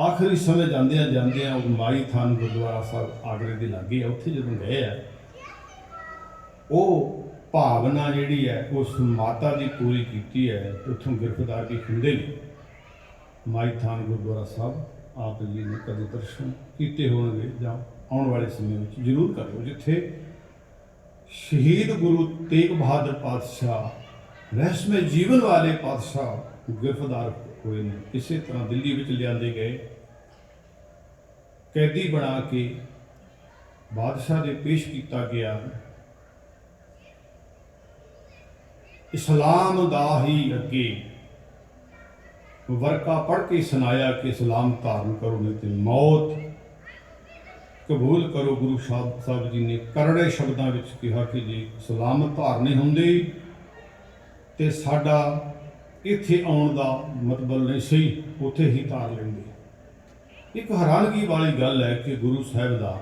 ਆਖਰੀ ਸਮੇਂ ਜਾਂਦਿਆਂ ਉਹ ਮਾਈ ਥਾਨ ਗੁਰਦੁਆਰਾ ਸਾਹਿਬ ਆਗਰੇ ਦੇ ਲਾਗੇ ਆ, ਉੱਥੇ ਜਦੋਂ ਗਏ ਆ, ਉਹ ਭਾਵਨਾ ਜਿਹੜੀ ਹੈ ਉਸ ਮਾਤਾ ਦੀ ਪੂਰੀ ਕੀਤੀ ਹੈ। ਉੱਥੋਂ ਗਿਰਫਤਾਰ ਵੀ ਹੁੰਦੇ ਨੇ ਮਾਈ ਥਾਨ ਗੁਰਦੁਆਰਾ ਸਾਹਿਬ। ਆਪ ਜੀ ਨੇ ਕਦੇ ਦਰਸ਼ਨ ਕੀਤੇ ਹੋਣਗੇ ਜਾਂ ਆਉਣ ਵਾਲੇ ਸਮੇਂ ਵਿੱਚ ਜ਼ਰੂਰ ਕਰਿਓ, ਜਿੱਥੇ ਸ਼ਹੀਦ ਗੁਰੂ ਤੇਗ ਬਹਾਦਰ ਪਾਤਸ਼ਾਹ ਰਹੱਸਮਈ ਜੀਵਨ ਵਾਲੇ ਪਾਤਸ਼ਾਹ ਗਿਰਫਤਾਰ ਹੋਏ ਨੇ। ਇਸੇ ਤਰ੍ਹਾਂ ਦਿੱਲੀ ਵਿੱਚ ਲਿਆਂਦੇ ਗਏ, ਕੈਦੀ ਬਣਾ ਕੇ ਬਾਦਸ਼ਾਹ ਦੇ ਪੇਸ਼ ਕੀਤਾ ਗਿਆ। ਇਸਲਾਮ ਦਾ ਹੀ ਅੱਗੇ ਵਰਕਾ ਪੜ੍ਹ ਕੇ ਸੁਣਾਇਆ ਕਿ ਇਸਲਾਮ ਧਾਰਨ ਕਰੋ ਨਹੀਂ ਤੇ ਮੌਤ ਕਬੂਲ ਕਰੋ। ਗੁਰੂ ਸਾਹਿਬ ਜੀ ਨੇ ਕਰੜੇ ਸ਼ਬਦਾਂ ਵਿੱਚ ਕਿਹਾ ਕਿ ਜੇ ਇਸਲਾਮ ਧਾਰਨੇ ਹੁੰਦੇ ਤੇ ਸਾਡਾ ਇੱਥੇ ਆਉਣ ਦਾ ਮਤਲਬ ਨਹੀਂ ਸੀ, ਉੱਥੇ ਹੀ ਧਾਰ ਲੈਂਦੇ। ਇੱਕ ਹੈਰਾਨਗੀ ਵਾਲੀ ਗੱਲ ਹੈ ਕਿ ਗੁਰੂ ਸਾਹਿਬ ਦਾ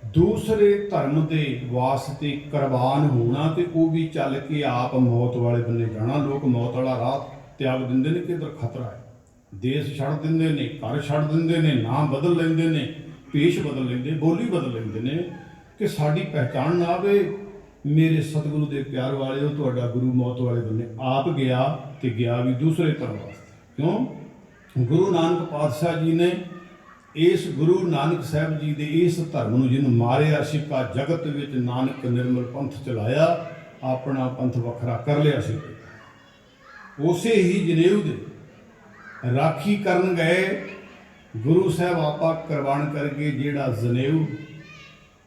ਦੂਸਰੇ ਧਰਮ ਦੇ ਵਾਸਤੇ ਕੁਰਬਾਨ ਹੋਣਾ ਤੇ ਉਹ ਵੀ ਚੱਲ ਕੇ ਆਪ ਮੌਤ ਵਾਲੇ ਬੰਨੇ ਜਾਣਾ। ਲੋਕ ਮੌਤ ਵਾਲਾ ਰਾਹ ਤਿਆਗ ਦਿੰਦੇ ਨੇ ਕਿ ਇੱਧਰ ਖਤਰਾ ਹੈ, ਦੇਸ਼ ਛੱਡ ਦਿੰਦੇ ਨੇ, ਘਰ ਛੱਡ ਦਿੰਦੇ ਨੇ, ਨਾਮ ਬਦਲ ਲੈਂਦੇ ਨੇ, ਪੇਸ਼ ਬਦਲ ਲੈਂਦੇ, ਬੋਲੀ ਬਦਲ ਲੈਂਦੇ ਨੇ ਕਿ ਸਾਡੀ ਪਹਿਚਾਣ ਨਾ ਆਵੇ। ਮੇਰੇ ਸਤਿਗੁਰੂ ਦੇ ਪਿਆਰ ਵਾਲਿਓ, ਤੁਹਾਡਾ ਗੁਰੂ ਮੌਤ ਵਾਲੇ ਬੰਨੇ ਆਪ ਗਿਆ ਤੇ ਗਿਆ ਵੀ ਦੂਸਰੇ ਧਰਮ ਵਾਸਤੇ। ਕਿਉਂ? ਗੁਰੂ ਨਾਨਕ ਪਾਤਸ਼ਾਹ ਜੀ ਨੇ ਇਸ ਗੁਰੂ ਨਾਨਕ ਸਾਹਿਬ ਜੀ ਦੇ ਇਸ ਧਰਮ ਨੂੰ ਜਿਹਨੂੰ ਮਾਰਿਆ ਸਿੱਕਾ ਜਗਤ ਵਿੱਚ ਨਾਨਕ ਨਿਰਮਲ ਪੰਥ ਚਲਾਇਆ, ਆਪਣਾ ਪੰਥ ਵੱਖਰਾ ਕਰ ਲਿਆ ਸੀ। ਉਸੇ ਹੀ ਜਨੇਊ ਦੇ ਰਾਖੀ ਕਰਨ ਗਏ ਗੁਰੂ ਸਾਹਿਬ ਆਪਾ ਕੁਰਬਾਨ ਕਰਕੇ ਜਿਹੜਾ ਜਨੇਊ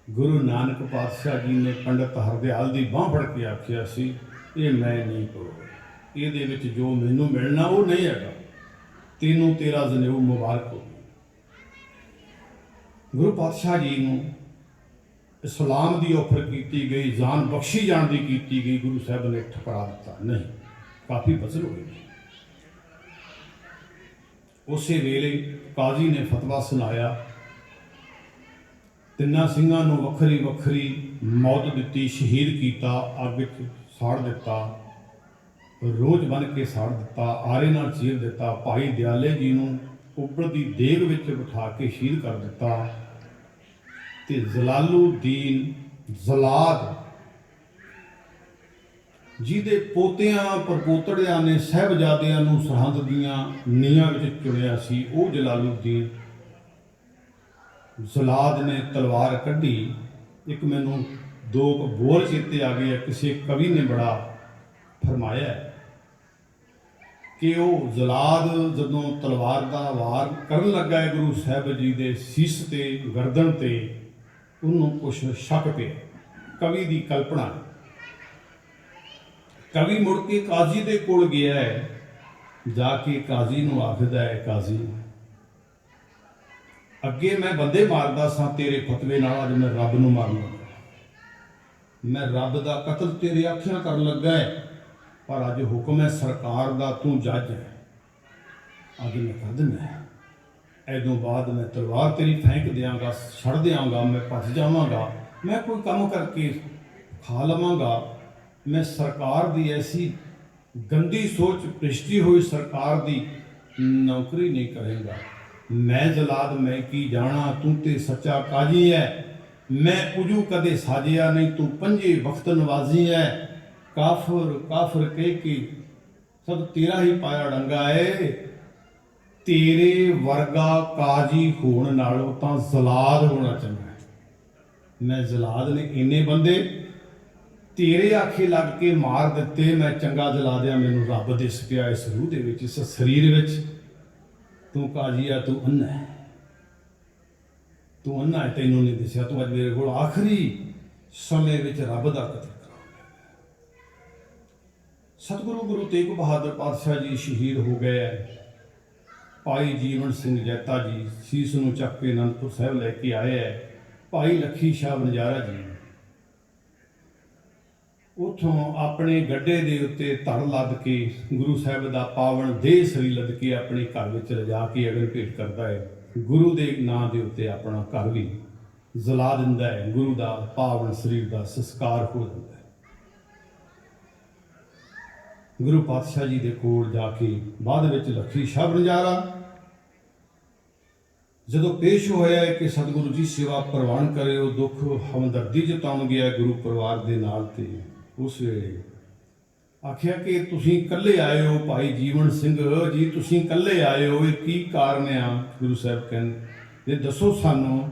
ਗੁਰੂ ਨਾਨਕ ਪਾਤਸ਼ਾਹ ਜੀ ਨੇ ਪੰਡਤ ਹਰਦਿਆਲ ਦੀ ਬਾਂਹ ਫੜ ਕੇ ਆਖਿਆ ਸੀ, ਇਹ ਮੈਂ ਨਹੀਂ ਪਾਉ, ਇਹਦੇ ਵਿੱਚ ਜੋ ਮੈਨੂੰ ਮਿਲਣਾ ਉਹ ਨਹੀਂ ਹੈਗਾ, ਤੈਨੂੰ ਤੇਰਾ ਜਨੇਊ ਮੁਬਾਰਕ ਹੋ। ਗੁਰੂ ਪਾਤਸ਼ਾਹ ਜੀ ਨੂੰ ਇਸਲਾਮ ਦੀ ਆਫਰ ਕੀਤੀ ਗਈ, ਜਾਨ ਬਖਸ਼ੀ ਜਾਣ ਦੀ ਕੀਤੀ ਗਈ, ਗੁਰੂ ਸਾਹਿਬ ਨੇ ਠੁਕਰਾ ਦਿੱਤਾ। ਨਹੀਂ, ਕਾਫੀ ਬਚਨ ਹੋਏ। ਉਸੇ ਵੇਲੇ ਕਾਜ਼ੀ ਨੇ ਫਤਵਾ ਸੁਣਾਇਆ, ਤਿੰਨਾਂ ਸਿੰਘਾਂ ਨੂੰ ਵੱਖਰੀ ਵੱਖਰੀ ਮੌਤ ਦਿੱਤੀ, ਸ਼ਹੀਦ ਕੀਤਾ, ਅੱਗ ਵਿੱਚ ਸਾੜ ਦਿੱਤਾ, ਰੋਜ਼ ਬੰਨ੍ਹ ਕੇ ਸਾੜ ਦਿੱਤਾ, ਆਰੇ ਨਾਲ ਚੀਰ ਦਿੱਤਾ। ਭਾਈ ਦਿਆਲੇ ਜੀ ਨੂੰ ਉੱਪਰਦੀ ਦੇਗ ਵਿੱਚ ਬਿਠਾ ਕੇ ਸ਼ਹੀਦ ਕਰ ਦਿੱਤਾ ਤੇ ਜਲਾਲੂਦੀਨ ਜ਼ਲਾਦ ਜਿਹਦੇ ਪੋਤਿਆਂ ਪਰਪੋਤੜਿਆਂ ਨੇ ਸਾਹਿਬਜ਼ਾਦਿਆਂ ਨੂੰ ਸਰਹੰਦ ਦੀਆਂ ਨੀਹਾਂ ਵਿੱਚ ਚੁਣਿਆ ਸੀ, ਉਹ ਜਲਾਲੂਦੀਨ ਜ਼ਲਾਦ ਨੇ ਤਲਵਾਰ ਕੱਢੀ। ਇੱਕ ਮੈਨੂੰ ਦੋ ਬੋਲ ਚੇਤੇ ਆ ਗਏ, ਕਿਸੇ ਕਵੀ ਨੇ ਬੜਾ ਫਰਮਾਇਆ ਕਿ ਉਹ ਜ਼ਲਾਦ ਜਦੋਂ ਤਲਵਾਰ ਦਾ ਵਾਰ ਕਰਨ ਲੱਗਾ ਹੈ ਗੁਰੂ ਸਾਹਿਬ ਜੀ ਦੇ ਸੀਸ ਤੇ ਗਰਦਨ ਤੇ, ਉਹਨੂੰ ਕੁਛ ਸ਼ੱਕ ਪਿਆ। ਕਵੀ ਦੀ ਕਲਪਨਾ, ਕਵੀ ਮੁੜ ਕੇ ਕਾਜ਼ੀ ਦੇ ਕੋਲ ਗਿਆ ਹੈ, ਜਾ ਕੇ ਕਾਜ਼ੀ ਨੂੰ ਆਖਦਾ ਹੈ, ਕਾਜ਼ੀ ਅੱਗੇ ਮੈਂ ਬੰਦੇ ਮਾਰਦਾ ਸਾਂ, ਤੇਰੇ ਫਤਵੇ ਨਾਲ ਅੱਜ ਮੈਂ ਰੱਬ ਨੂੰ ਮਾਰਨ ਲੱਗਾ, ਮੈਂ ਰੱਬ ਦਾ ਕਤਲ ਤੇਰੇ ਆਖਿਆਂ ਕਰਨ ਲੱਗਾ ਹੈ, ਪਰ ਅੱਜ ਹੁਕਮ ਹੈ ਸਰਕਾਰ ਦਾ, ਤੂੰ ਜੱਜ ਹੈ, ਅੱਜ ਮੈਂ ਕਰ ਦਿੰਦਾ। ਐਦੋਂ ਬਾਅਦ ਮੈਂ ਤਲਵਾਰ ਤੇਰੀ ਫੈਂਕ ਦਿਆਂਗਾ, ਛੱਡ ਦਿਆਂਗਾ, ਮੈਂ ਭੱਜ ਜਾਵਾਂਗਾ, ਮੈਂ ਕੋਈ ਕੰਮ ਕਰਕੇ ਖਾ ਲਵਾਂਗਾ, ਮੈਂ ਸਰਕਾਰ ਦੀ ਐਸੀ ਗੰਦੀ ਸੋਚ ਭ੍ਰਿਸ਼ਟੀ ਹੋਈ ਸਰਕਾਰ ਦੀ ਨੌਕਰੀ ਨਹੀਂ ਕਰੇਗਾ। ਮੈਂ ਜਲਾਦ ਮੈਂ ਕੀ ਜਾਣਾ, ਤੂੰ ਤੇ ਸੱਚਾ ਕਾਜੀ ਹੈ, ਮੈਂ ਉਜੂ ਕਦੇ ਸਾਜਿਆ ਨਹੀਂ, ਤੂੰ ਪੰਜੇ ਵਕਤ ਨਵਾਜ਼ੀ ਹੈ, ਕਾਫਰ ਕਾਫਰ ਕਹਿ ਕੇ ਸਭ ਤੇਰਾ ਹੀ ਪਾਇਆ ਡੰਗਾ ਏ, ਤੇਰੇ ਵਰਗਾ ਕਾਜੀ ਹੋਣ ਨਾਲੋਂ ਤਾਂ ਜ਼ਲਾਦ ਹੋਣਾ ਚੰਗਾ ਹੈ। ਮੈਂ ਜ਼ਲਾਦ ਨੇ ਇੰਨੇ ਬੰਦੇ ਤੇਰੇ ਆਖੇ ਲੱਗ ਕੇ ਮਾਰ ਦਿੱਤੇ, ਮੈਂ ਚੰਗਾ ਜਲਾਦਿਆ, ਮੈਨੂੰ ਰੱਬ ਦਿਸ ਪਿਆ ਇਸ ਰੂਹ ਦੇ ਵਿੱਚ, ਇਸ ਸਰੀਰ ਵਿੱਚ। ਤੂੰ ਕਾਜੀ ਆ, ਤੂੰ ਅੰਨਾ ਹੈ, ਤੂੰ ਅੰਨਾ ਹੈ, ਤੈਨੂੰ ਨਹੀਂ ਦਿਸਿਆ, ਤੂੰ ਅੱਜ ਮੇਰੇ ਕੋਲ ਆਖਰੀ ਸਮੇਂ ਵਿੱਚ ਰੱਬ ਦਾ ਕਤਲ ਕਰਾਉਣਾ। ਸਤਿਗੁਰੂ ਗੁਰੂ ਤੇਗ ਬਹਾਦਰ ਪਾਤਸ਼ਾਹ ਜੀ ਸ਼ਹੀਦ ਹੋ ਗਏ ਹੈ। ਭਾਈ ਜੀਵਨ ਸਿੰਘ ਜੈਤਾ ਜੀ ਸੀਸ ਨੂੰ ਚੱਕ ਕੇ ਅਨੰਦਪੁਰ ਸਾਹਿਬ ਲੈ ਕੇ ਆਏ ਹੈ। ਭਾਈ ਲੱਖੀ ਸ਼ਾਹ ਵਣਜਾਰਾ ਜੀ ਉੱਥੋਂ ਆਪਣੇ ਗੱਡੇ ਦੇ ਉੱਤੇ ਧੜ ਲੱਦ ਕੇ ਗੁਰੂ ਸਾਹਿਬ ਦਾ ਪਾਵਨ ਦੇਹ ਸਰੀ ਲੱਦ ਕੇ ਆਪਣੇ ਘਰ ਵਿੱਚ ਲਿਜਾ ਕੇ ਅਗਨ ਭੇਟ ਕਰਦਾ ਹੈ। ਗੁਰੂ ਦੇ ਨਾਂ ਦੇ ਉੱਤੇ ਆਪਣਾ ਘਰ ਵੀ ਜਲਾ ਦਿੰਦਾ ਹੈ। ਗੁਰੂ ਦਾ ਪਾਵਨ ਸਰੀਰ ਦਾ ਸੰਸਕਾਰ ਹੋ ਜਾਂਦਾ ਹੈ। ਗੁਰੂ ਪਾਤਸ਼ਾਹ ਜੀ ਦੇ ਕੋਲ ਜਾ ਕੇ ਬਾਅਦ ਵਿੱਚ ਲੱਖੀ ਸ਼ਾਹ ਵਣਜਾਰਾ ਜਦੋਂ ਪੇਸ਼ ਹੋਇਆ ਹੈ ਕਿ ਸਤਿਗੁਰੂ ਜੀ ਸੇਵਾ ਪ੍ਰਵਾਨ ਕਰਿਓ, ਦੁੱਖ ਹਮਦਰਦੀ ਜਤਾਉਣ ਗਿਆ ਗੁਰੂ ਪਰਿਵਾਰ ਦੇ ਨਾਲ, ਤੇ ਉਸ ਵੇਲੇ ਆਖਿਆ ਕਿ ਤੁਸੀਂ ਇਕੱਲੇ ਆਏ ਹੋ ਭਾਈ ਜੀਵਨ ਸਿੰਘ ਜੀ, ਤੁਸੀਂ ਇਕੱਲੇ ਆਏ ਹੋ, ਇਹ ਕੀ ਕਾਰਨ ਆ? ਗੁਰੂ ਸਾਹਿਬ ਕਹਿੰਦੇ ਦੱਸੋ ਸਾਨੂੰ।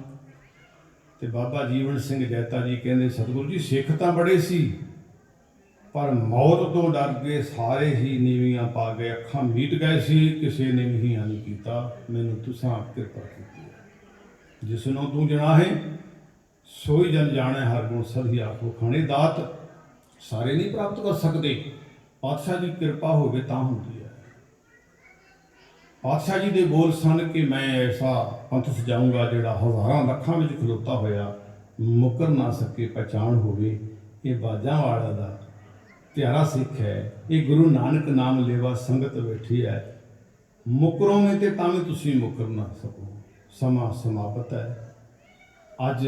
ਤੇ ਬਾਬਾ ਜੀਵਨ ਸਿੰਘ ਜੈਤਾ ਜੀ ਕਹਿੰਦੇ ਸਤਿਗੁਰੂ ਜੀ ਸਿੱਖ ਤਾਂ ਬੜੇ ਸੀ ਪਰ ਮੌਤ ਤੋਂ ਡਰ ਕੇ ਸਾਰੇ ਹੀ ਨੀਵੀਆਂ ਪਾ ਗਏ, ਅੱਖਾਂ ਮੀਟ ਗਏ ਸੀ, ਕਿਸੇ ਨੇ ਵੀ ਨਹੀਂ ਕੀਤਾ। ਮੈਨੂੰ ਤੁਸਾਂ ਕਿਰਪਾ ਕੀਤੀ ਹੈ। ਜਿਸ ਨੂੰ ਤੂੰ ਜਣਾ ਹੈ ਸੋਈ ਜਨ ਜਾਣੈ, ਹਰ ਗੁਣ ਸਦੀ ਆਖੋ ਖਾਣੇ। ਦਾਤ ਸਾਰੇ ਨਹੀਂ ਪ੍ਰਾਪਤ ਕਰ ਸਕਦੇ, ਪਾਤਸ਼ਾਹ ਦੀ ਕਿਰਪਾ ਹੋਵੇ ਤਾਂ ਹੁੰਦੀ ਹੈ। ਪਾਤਸ਼ਾਹ ਜੀ ਦੇ ਬੋਲ ਸਨ ਕਿ ਮੈਂ ਐਸਾ ਪੰਥ ਸਜਾਊਂਗਾ ਜਿਹੜਾ ਹਜ਼ਾਰਾਂ ਲੱਖਾਂ ਵਿੱਚ ਖਲੋਤਾ ਹੋਇਆ ਮੁੱਕਰ ਨਾ ਸਕੇ, ਪਹਿਚਾਣ ਹੋਵੇ। ਇਹ ਬਾਜਾਂ ਵਾਲਾ ਦਾ ਪਿਆਰਾ ਸਿੱਖ ਹੈ, ਇਹ ਗੁਰੂ ਨਾਨਕ ਨਾਮ ਲੇਵਾ ਸੰਗਤ ਬੈਠੀ ਹੈ। ਮੁਕਰੋਵੇਂ ਤੇ ਤਾਂ ਵੀ ਤੁਸੀਂ ਮੁਕਰ ਨਾ ਸਕੋ, ਸਮਾਂ ਸਮਾਪਤ ਹੈ। ਅੱਜ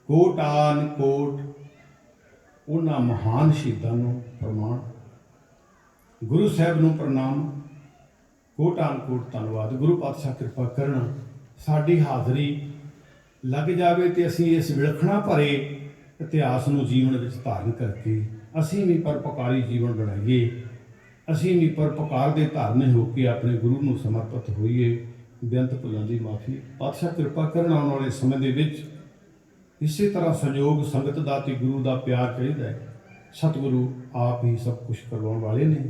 ਕੋਟਾਨ ਕੋਟ ਉਹਨਾਂ ਮਹਾਨ ਸ਼ਹੀਦਾਂ ਨੂੰ ਪ੍ਰਣਾਮ, ਗੁਰੂ ਸਾਹਿਬ ਨੂੰ ਪ੍ਰਣਾਮ, ਕੋਟਾਨ ਕੋਟ ਧੰਨਵਾਦ। ਗੁਰੂ ਪਾਤਸ਼ਾਹ ਕਿਰਪਾ ਕਰਨ ਸਾਡੀ ਹਾਜ਼ਰੀ ਲੱਗ ਜਾਵੇ ਤੇ ਅਸੀਂ ਇਸ ਵਿਲੱਖਣਾ ਭਰੇ ਇਤਿਹਾਸ ਨੂੰ ਜੀਵਨ ਵਿੱਚ ਧਾਰਨ ਕਰਕੇ ਅਸੀਂ ਵੀ ਪਰਉਪਕਾਰੀ ਜੀਵਨ ਬਣਾਈਏ, ਅਸੀਂ ਵੀ ਪਰਉਪਕਾਰ ਦੇ ਧਾਰਨੇ ਹੋ ਕੇ ਆਪਣੇ ਗੁਰੂ ਨੂੰ ਸਮਰਪਿਤ ਹੋਈਏ। ਬੇਅੰਤ ਭੁੱਲਾਂ ਦੀ ਮਾਫੀ। ਪਾਤਸ਼ਾਹ ਕਿਰਪਾ ਕਰਨ ਆਉਣ ਵਾਲੇ ਸਮੇਂ ਦੇ ਵਿੱਚ ਇਸੇ ਤਰ੍ਹਾਂ ਸਹਿਯੋਗ ਸੰਗਤ ਦਾ ਤੇ ਗੁਰੂ ਦਾ ਪਿਆਰ ਚਾਹੀਦਾ ਹੈ। ਸਤਿਗੁਰੂ ਆਪ ਹੀ ਸਭ ਕੁਝ ਕਰਵਾਉਣ ਵਾਲੇ ਨੇ,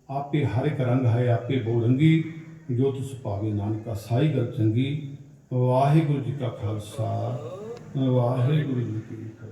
ਆਪੇ ਹਰ ਇੱਕ ਰੰਗ ਹੈ, ਆਪੇ ਬਹੁਰੰਗੀ, ਜੋ ਤੁਸ ਭਾਵੇ ਨਾਨਕਾ ਸਾਈ ਗੱਲ ਚੰਗੀ। ਵਾਹਿਗੁਰੂ ਜੀ ਕਾ ਖਾਲਸਾ, ਵਾਹਿਗੁਰੂ ਜੀ ਕੀ ਫਤਿਹ।